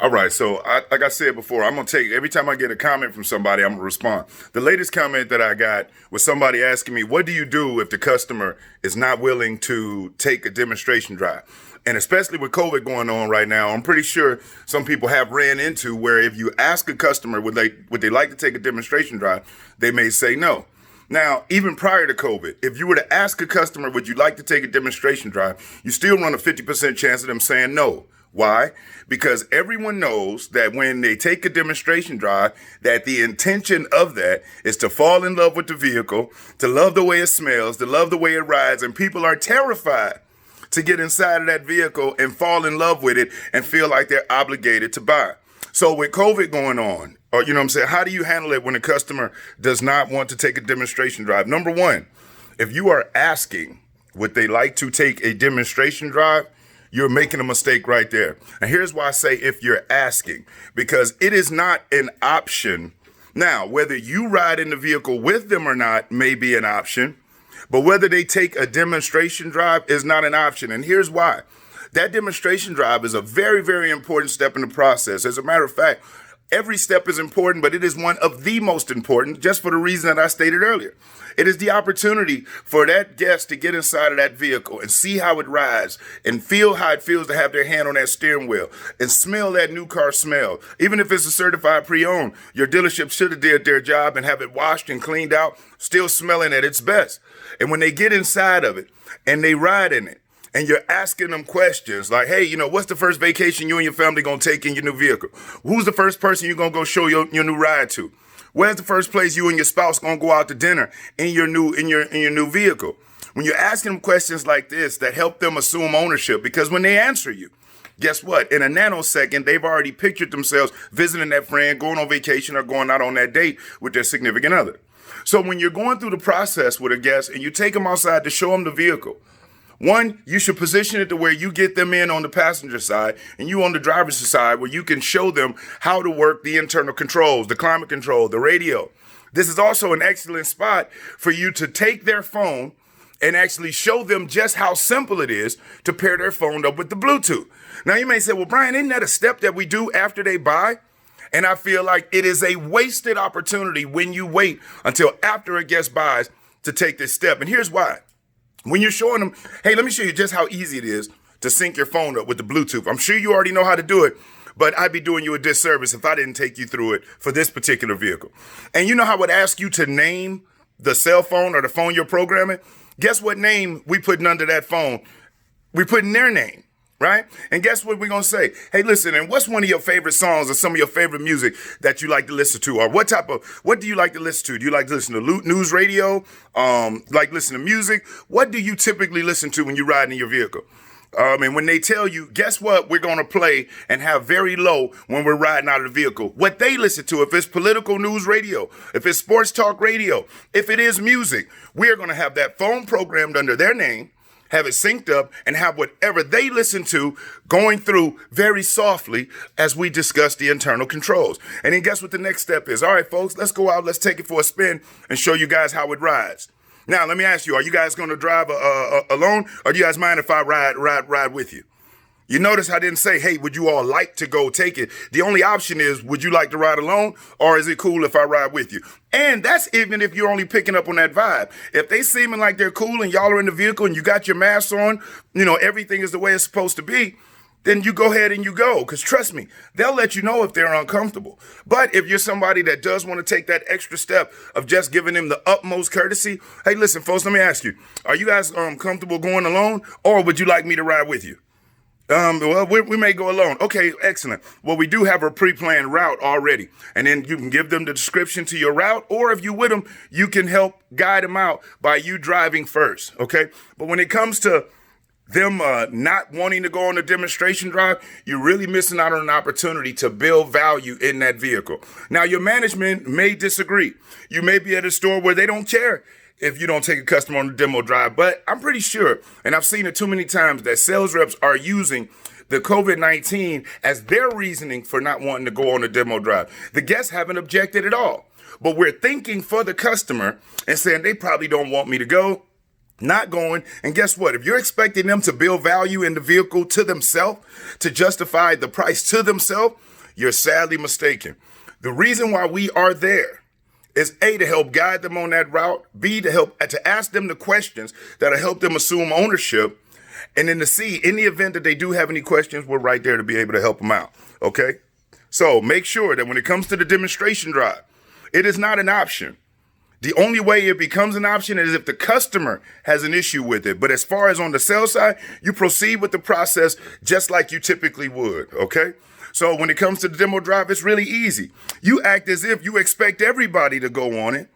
All right, so like I said before, I'm gonna take every time I get a comment from somebody, I'm gonna respond. The latest comment that I got was somebody asking me, "What do you do if the customer is not willing to take a demonstration drive?" And especially with COVID going on right now, I'm pretty sure some people have ran into where if you ask a customer would they like to take a demonstration drive, they may say no. Now, even prior to COVID, if you were to ask a customer, would you like to take a demonstration drive, you still run a 50% chance of them saying no. Why? Because everyone knows that when they take a demonstration drive, that the intention of that is to fall in love with the vehicle, to love the way it smells, to love the way it rides, and people are terrified to get inside of that vehicle and fall in love with it and feel like they're obligated to buy. So with COVID going on, or you know what I'm saying, how do you handle it when a customer does not want to take a demonstration drive? Number one, if you are asking would they like to take a demonstration drive, you're making a mistake right there. And here's why I say if you're asking, because it is not an option. Now, whether you ride in the vehicle with them or not may be an option, but whether they take a demonstration drive is not an option. And here's why. That demonstration drive is a very, very important step in the process. As a matter of fact, every step is important, but it is one of the most important just for the reason that I stated earlier. It is the opportunity for that guest to get inside of that vehicle and see how it rides and feel how it feels to have their hand on that steering wheel and smell that new car smell. Even if it's a certified pre-owned, your dealership should have did their job and have it washed and cleaned out, still smelling at its best. And when they get inside of it and they ride in it, and you're asking them questions like, hey, what's the first vacation you and your family gonna take in your new vehicle? Who's the first person you're gonna go show your new ride to? Where's the first place you and your spouse gonna go out to dinner in your new vehicle? When you're asking them questions like this, that help them assume ownership, because when they answer you, guess what? In a nanosecond, they've already pictured themselves visiting that friend, going on vacation, or going out on that date with their significant other. So when you're going through the process with a guest and you take them outside to show them the vehicle, one, you should position it to where you get them in on the passenger side and you on the driver's side where you can show them how to work the internal controls, the climate control, the radio. This is also an excellent spot for you to take their phone and actually show them just how simple it is to pair their phone up with the Bluetooth. Now you may say, well, Brian, isn't that a step that we do after they buy? And I feel like it is a wasted opportunity when you wait until after a guest buys to take this step. And here's why. When you're showing them, hey, let me show you just how easy it is to sync your phone up with the Bluetooth. I'm sure you already know how to do it, but I'd be doing you a disservice if I didn't take you through it for this particular vehicle. And you know how I would ask you to name the cell phone or the phone you're programming? Guess what name we putting under that phone? We putting their name, right? And guess what we're going to say? Hey, listen, and what's one of your favorite songs or some of your favorite music that you like to listen to? Or what do you like to listen to? Do you like to listen to news radio? Like listen to music? What do you typically listen to when you ride in your vehicle? And when they tell you, guess what we're going to play and have very low when we're riding out of the vehicle? What they listen to, if it's political news radio, if it's sports talk radio, if it is music, we're going to have that phone programmed under their name, have it synced up, and have whatever they listen to going through very softly as we discuss the internal controls. And then guess what the next step is? All right, folks, let's go out, let's take it for a spin and show you guys how it rides. Now, let me ask you, are you guys going to drive alone, or do you guys mind if I ride with you? You notice I didn't say, hey, would you all like to go take it? The only option is, would you like to ride alone, or is it cool if I ride with you? And that's even if you're only picking up on that vibe. If they seeming like they're cool and y'all are in the vehicle and you got your mask on, everything is the way it's supposed to be, then you go ahead and you go. Because trust me, they'll let you know if they're uncomfortable. But if you're somebody that does want to take that extra step of just giving them the utmost courtesy, hey, listen, folks, let me ask you, are you guys comfortable going alone, or would you like me to ride with you? Well, we may go alone. Okay, excellent. Well, we do have a pre-planned route already. And then you can give them the description to your route, or if you with them, you can help guide them out by you driving first, okay? But when it comes to them not wanting to go on a demonstration drive, you're really missing out on an opportunity to build value in that vehicle. Now, your management may disagree. You may be at a store where they don't care if you don't take a customer on the demo drive. But I'm pretty sure, and I've seen it too many times, that sales reps are using the COVID-19 as their reasoning for not wanting to go on a demo drive. The guests haven't objected at all. But we're thinking for the customer and saying they probably don't want me to go, not going. And guess what? If you're expecting them to build value in the vehicle to themselves, to justify the price to themselves, you're sadly mistaken. The reason why we are there is A, to help guide them on that route, B, to ask them the questions that'll help them assume ownership, and then to C, in the event that they do have any questions, we're right there to be able to help them out, okay? So make sure that when it comes to the demonstration drive, it is not an option. The only way it becomes an option is if the customer has an issue with it. But as far as on the sales side, you proceed with the process just like you typically would, okay? So when it comes to the demo drive, it's really easy. You act as if you expect everybody to go on it,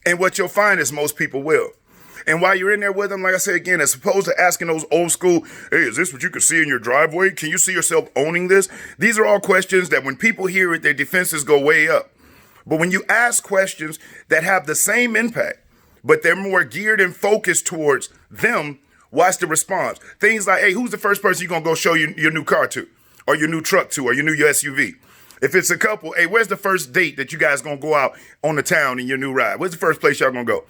and what you'll find is most people will. And while you're in there with them, like I said again, as opposed to asking those old school, hey, is this what you can see in your driveway? Can you see yourself owning this? These are all questions that when people hear it, their defenses go way up. But when you ask questions that have the same impact, but they're more geared and focused towards them, watch the response. Things like, hey, who's the first person you're going to go show your new car to, or your new truck to, or your new SUV? If it's a couple, hey, where's the first date that you guys going to go out on the town in your new ride? Where's the first place y'all going to go?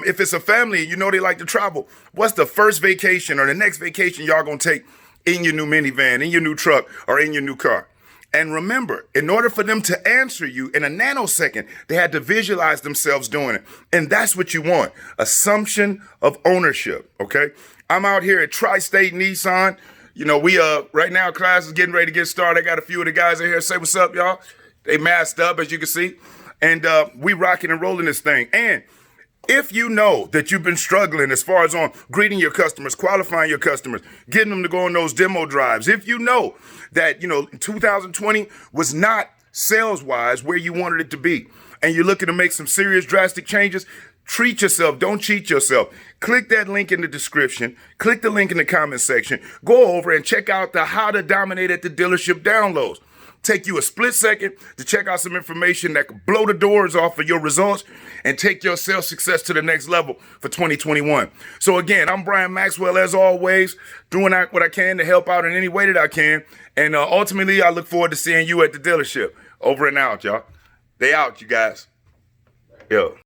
If it's a family and you know they like to travel, what's the first vacation or the next vacation y'all going to take in your new minivan, in your new truck, or in your new car? And remember, in order for them to answer you in a nanosecond, they had to visualize themselves doing it. And that's what you want. Assumption of ownership, okay? I'm out here at Tri-State Nissan. You know, we right now class is getting ready to get started. I got a few of the guys in here. Say what's up, y'all. They masked up, as you can see. And we rocking and rolling this thing. And if you know that you've been struggling as far as on greeting your customers, qualifying your customers, getting them to go on those demo drives, if you know that, 2020 was not sales-wise where you wanted it to be, and you're looking to make some serious drastic changes, treat yourself. Don't cheat yourself. Click that link in the description. Click the link in the comment section. Go over and check out the How to Dominate at the Dealership downloads. Take you a split second to check out some information that could blow the doors off of your results and take your sales success to the next level for 2021. So again, I'm Brian Maxwell, as always, doing what I can to help out in any way that I can. And ultimately, I look forward to seeing you at the dealership. Over and out, y'all. They out, you guys. Yo.